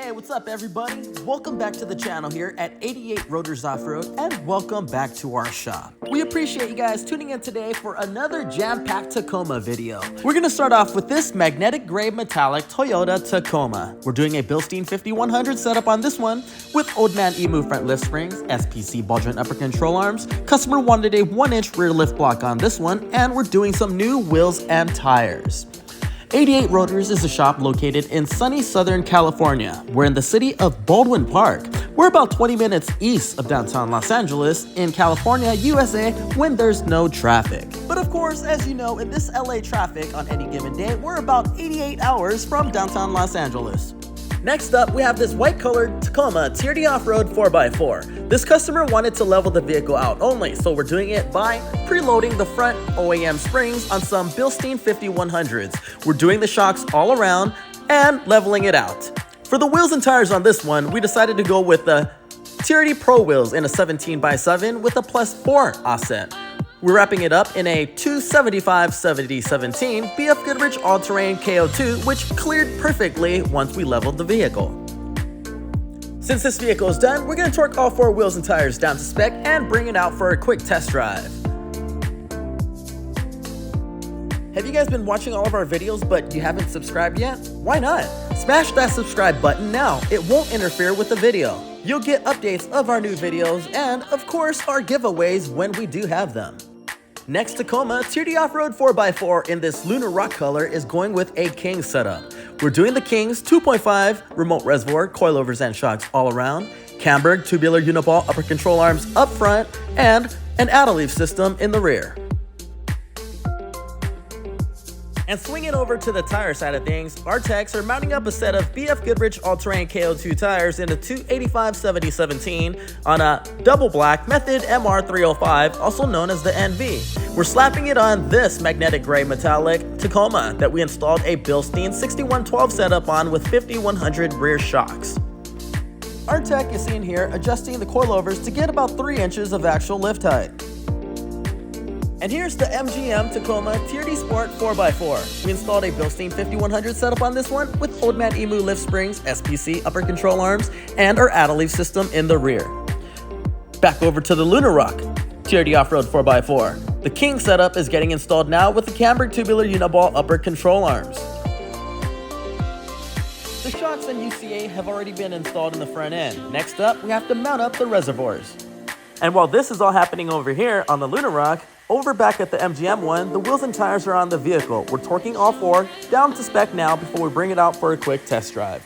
Hey, what's up everybody? Welcome back to the channel here at 88 Rotors Offroad and welcome back to our shop. We appreciate you guys tuning in today for another jam-packed Tacoma video. We're gonna start off with this magnetic gray metallic Toyota Tacoma. We're doing a Bilstein 5100 setup on this one with Old Man Emu front lift springs, SPC ball joint upper control arms. Customer wanted a 1-inch rear lift block on this one, and we're doing some new wheels and tires. 88 Rotors is a shop located in sunny Southern California. We're in the city of Baldwin Park. We're about 20 minutes east of downtown Los Angeles in California, USA, when there's no traffic. But of course, as you know, in this LA traffic on any given day, we're about 88 hours from downtown Los Angeles. Next up, we have this white colored Tacoma TRD Off-Road 4x4. This customer wanted to level the vehicle out only, so we're doing it by preloading the front OME Springs on some Bilstein 5100s. We're doing the shocks all around and leveling it out. For the wheels and tires on this one, we decided to go with the TRD Pro wheels in a 17x7 with a +4 offset. We're wrapping it up in a 275/70/17 BFGoodrich all-terrain KO2, which cleared perfectly once we leveled the vehicle. Since this vehicle is done, we're going to torque all 4 wheels and tires down to spec and bring it out for a quick test drive. Have you guys been watching all of our videos but you haven't subscribed yet? Why not? Smash that subscribe button now. It won't interfere with the video. You'll get updates of our new videos and, of course, our giveaways when we do have them. Next Tacoma TRD Off-Road 4x4 in this lunar rock color is going with a King setup. We're doing the King's 2.5 Remote Reservoir Coilovers and Shocks all around, Camburg tubular uniball upper control arms up front, and an auto-leaf system in the rear. And swinging over to the tire side of things, our techs are mounting up a set of BFGoodrich all-terrain KO2 tires in a 285/70/17 on a double black Method MR305, also known as the NV. We're slapping it on this magnetic gray metallic Tacoma that we installed a Bilstein 6112 setup on with 5100 rear shocks. Our tech is seen here adjusting the coilovers to get about 3 inches of actual lift height. And here's the MGM Tacoma TRD Sport 4x4. We installed a Bilstein 5100 setup on this one with Old Man Emu lift springs, SPC upper control arms, and our auto-leaf system in the rear. Back over to the Lunar Rock TRD Off-Road 4x4. The King setup is getting installed now with the Camburg tubular uniball upper control arms. The shocks and UCA have already been installed in the front end. Next up, we have to mount up the reservoirs. And while this is all happening over here on the Lunar Rock, over back at the MGM one, the wheels and tires are on the vehicle. We're torquing all 4 down to spec now before we bring it out for a quick test drive.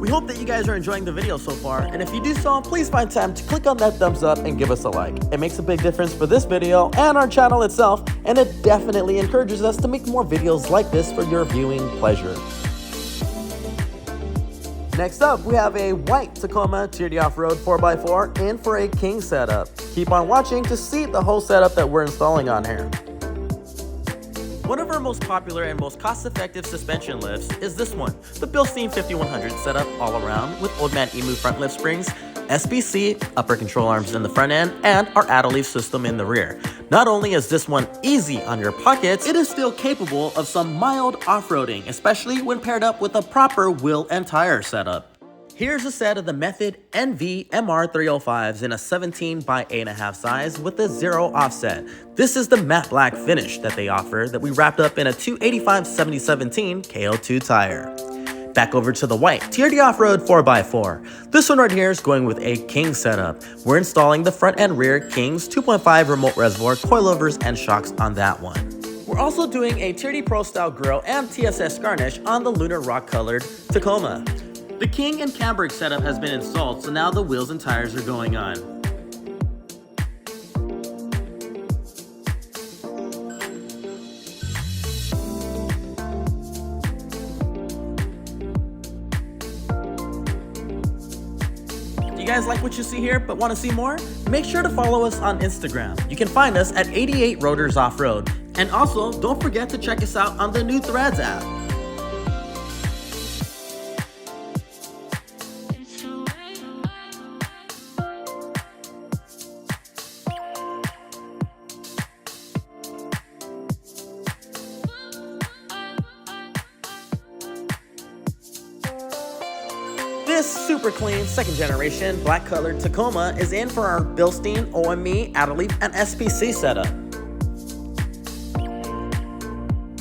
We hope that you guys are enjoying the video so far, and if you do so, please find time to click on that thumbs up and give us a like. It makes a big difference for this video and our channel itself, and it definitely encourages us to make more videos like this for your viewing pleasure. Next up, we have a white Tacoma TRD Off-Road 4x4 in for a King setup. Keep on watching to see the whole setup that we're installing on here. One of our most popular and most cost-effective suspension lifts is this one, the Bilstein 5100 setup all around with Old Man Emu front lift springs, SPC upper control arms in the front end, and our auto-leaf system in the rear. Not only is this one easy on your pockets, it is still capable of some mild off-roading, especially when paired up with a proper wheel and tire setup. Here's a set of the Method NV MR305s in a 17x8.5 size with a 0 offset. This is the matte black finish that they offer that we wrapped up in a 285/70/17 KO2 tire. Back over to the white TRD Off-Road 4x4. This one right here is going with a King setup. We're installing the front and rear King's 2.5 Remote Reservoir Coilovers and Shocks on that one. We're also doing a TRD Pro Style Grille and TSS garnish on the lunar rock colored Tacoma. The King and Camburg setup has been installed, so now the wheels and tires are going on. You guys guys like what you see here but want to see more? Make sure to follow us on Instagram. You can find us at 88 Rotors Off-Road. And also, don't forget to check us out on the new Threads app. This super clean second generation black colored Tacoma is in for our Bilstein, OME, Adelaide, and SPC setup.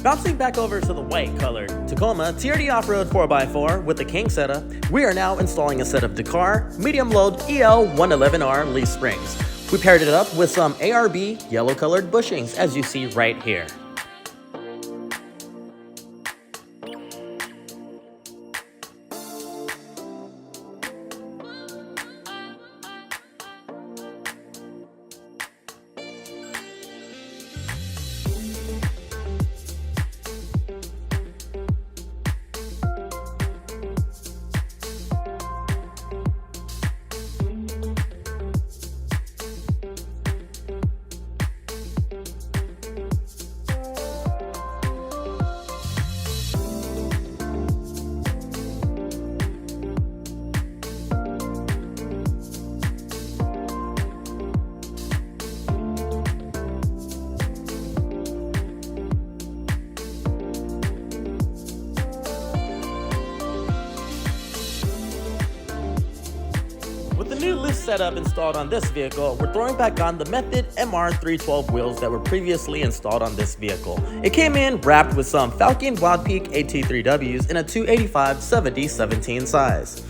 Bouncing back over to the white colored Tacoma TRD Off-Road 4x4 with the King setup, we are now installing a set of Dakar medium load EL111R leaf springs. We paired it up with some ARB yellow colored bushings as you see right here. With the new lift setup installed on this vehicle, we're throwing back on the Method MR312 wheels that were previously installed on this vehicle. It came in wrapped with some Falcon Wild Peak AT3Ws in a 285/70/17 size.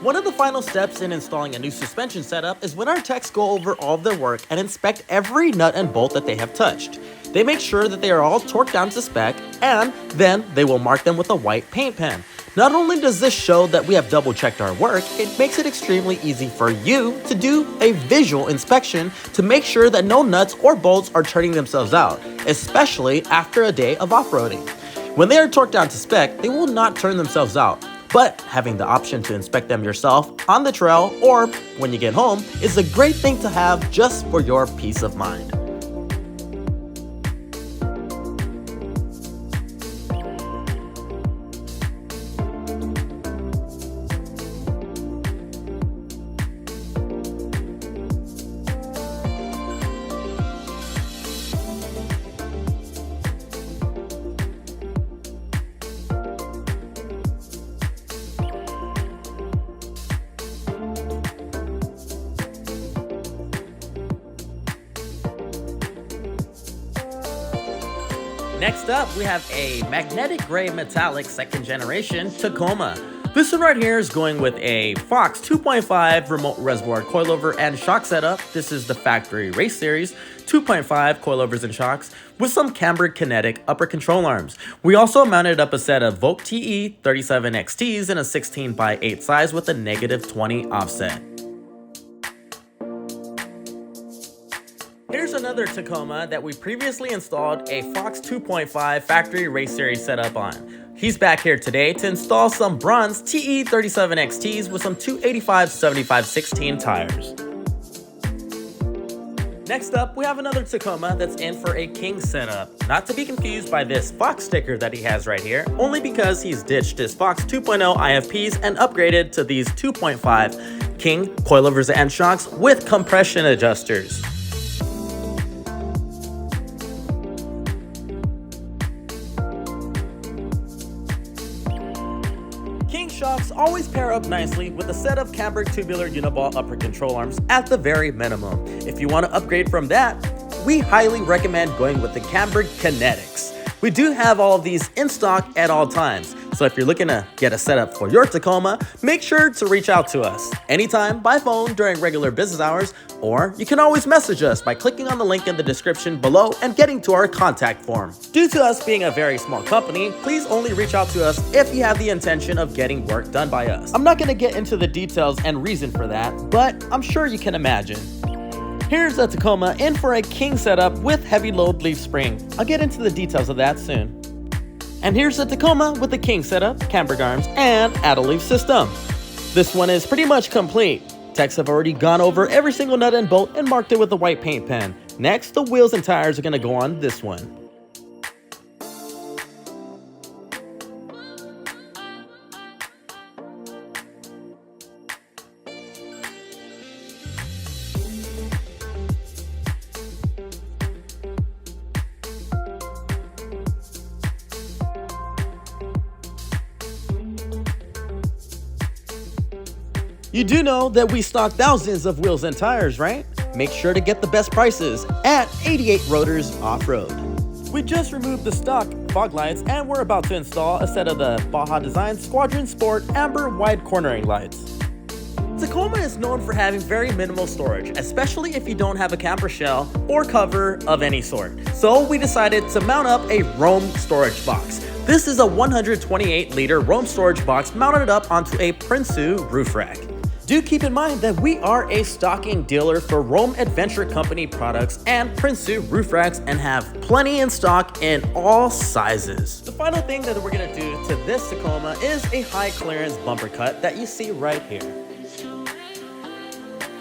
One of the final steps in installing a new suspension setup is when our techs go over all of their work and inspect every nut and bolt that they have touched. They make sure that they are all torqued down to spec, and then they will mark them with a white paint pen. Not only does this show that we have double checked our work, it makes it extremely easy for you to do a visual inspection to make sure that no nuts or bolts are turning themselves out, especially after a day of off-roading. When they are torqued down to spec, they will not turn themselves out. But having the option to inspect them yourself on the trail or when you get home is a great thing to have just for your peace of mind. Next up, we have a magnetic gray metallic second generation Tacoma. This one right here is going with a Fox 2.5 remote reservoir coilover and shock setup. This is the factory race series 2.5 coilovers and shocks with some Camburg kinetic upper control arms. We also mounted up a set of Vogt TE 37 XTs in a 16x8 size with a -20 offset. Here's another Tacoma that we previously installed a Fox 2.5 factory race series setup on. He's back here today to install some bronze TE 37 XTs with some 285/75/16 tires. Next up, we have another Tacoma that's in for a King setup. Not to be confused by this Fox sticker that he has right here, only because he's ditched his Fox 2.0 IFPs and upgraded to these 2.5 King coilovers and shocks with compression adjusters. Shocks always pair up nicely with a set of Camburg tubular uniball upper control arms at the very minimum. If you want to upgrade from that, we highly recommend going with the Camburg Kinetics. We do have all of these in stock at all times, so if you're looking to get a setup for your Tacoma, make sure to reach out to us anytime by phone during regular business hours, or you can always message us by clicking on the link in the description below and getting to our contact form. Due to us being a very small company, please only reach out to us if you have the intention of getting work done by us. I'm not going to get into the details and reason for that, but I'm sure you can imagine. Here's a Tacoma in for a King setup with heavy load leaf spring. I'll get into the details of that soon. And here's the Tacoma with the King setup, Camburg arms, and add-a-leaf system. This one is pretty much complete. Techs have already gone over every single nut and bolt and marked it with a white paint pen. Next, the wheels and tires are going to go on this one. You do know that we stock thousands of wheels and tires, right? Make sure to get the best prices at 88 Rotors Off-Road. We just removed the stock fog lights and we're about to install a set of the Baja Design Squadron Sport Amber Wide Cornering Lights. Tacoma is known for having very minimal storage, especially if you don't have a camper shell or cover of any sort. So we decided to mount up a Roam storage box. This is a 128-liter Roam storage box mounted up onto a Prinsu roof rack. Do keep in mind that we are a stocking dealer for Roam Adventure Company products and Prinsu roof racks and have plenty in stock in all sizes. The final thing that we're gonna do to this Tacoma is a high clearance bumper cut that you see right here.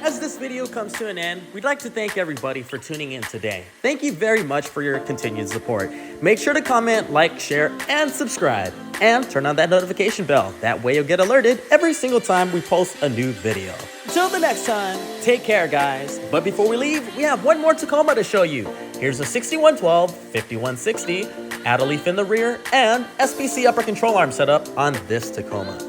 As this video comes to an end, we'd like to thank everybody for tuning in today. Thank you very much for your continued support. Make sure to comment, like, share, and subscribe. And turn on that notification bell. That way you'll get alerted every single time we post a new video. Until the next time, take care, guys. But before we leave, we have one more Tacoma to show you. Here's a 6112, 5160, add-a-leaf in the rear, and SPC upper control arm setup on this Tacoma.